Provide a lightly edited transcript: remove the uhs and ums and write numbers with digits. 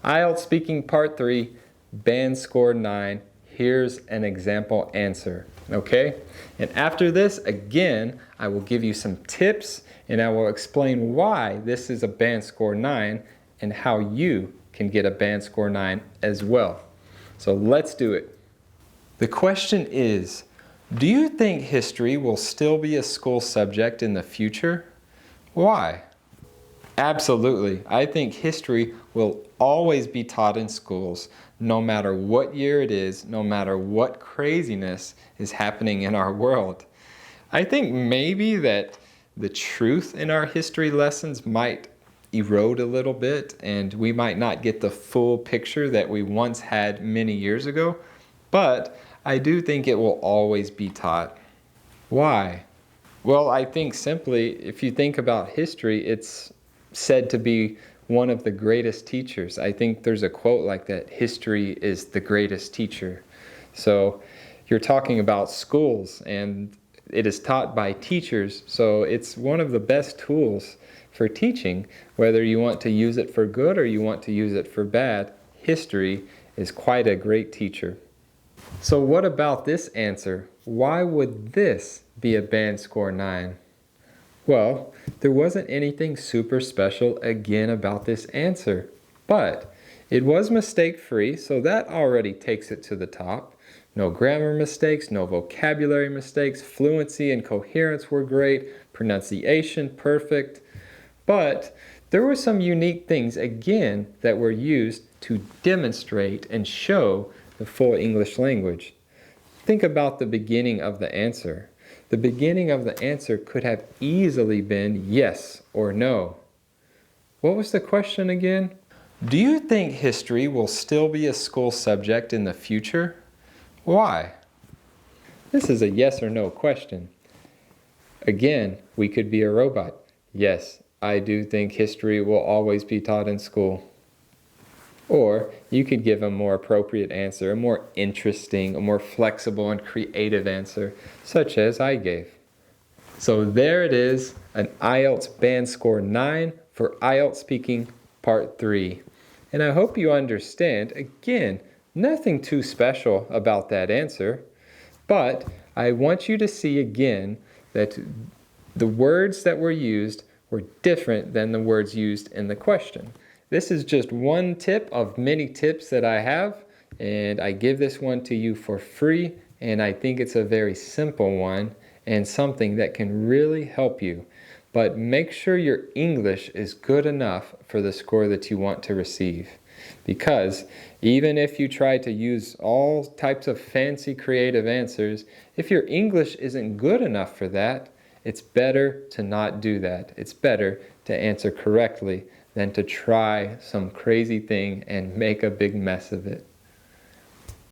IELTS Speaking Part 3, Band Score 9. Here's an example answer, okay? And after this, again, I will give you some tips and I will explain why this is a Band Score 9 and how you can get a Band Score 9 as well. So let's do it. The question is, do you think history will still be a school subject in the future? Why? Absolutely. I think history will always be taught in schools, no matter what year it is, no matter what craziness is happening in our world. I think maybe that the truth in our history lessons might erode a little bit and we might not get the full picture that we once had many years ago, but I do think it will always be taught. Why? Well, I think simply, if you think about history, it's said to be one of the greatest teachers. I think there's a quote like that, history is the greatest teacher. So you're talking about schools and it is taught by teachers, so it's one of the best tools for teaching, whether you want to use it for good or you want to use it for bad. History is quite a great teacher. So what about this answer? Why would this be a Band Score 9? Well, there wasn't anything super special again about this answer, but it was mistake-free, so that already takes it to the top. No grammar mistakes, no vocabulary mistakes, fluency and coherence were great, pronunciation perfect, but there were some unique things again that were used to demonstrate and show the full English language. Think about the beginning of the answer. The beginning of the answer could have easily been yes or no. What was the question again? Do you think history will still be a school subject in the future? Why? This is a yes or no question. Again, we could be a robot. Yes, I do think history will always be taught in school. Or you could give a more appropriate answer, a more interesting, a more flexible and creative answer, such as I gave. So there it is, an IELTS Band Score 9 for IELTS Speaking Part 3. And I hope you understand, again, nothing too special about that answer, but I want you to see again that the words that were used were different than the words used in the question. This is just one tip of many tips that I have, and I give this one to you for free, and I think it's a very simple one and something that can really help you. But make sure your English is good enough for the score that you want to receive. Because even if you try to use all types of fancy creative answers, if your English isn't good enough for that, it's better to not do that. It's better to answer correctly than to try some crazy thing and make a big mess of it.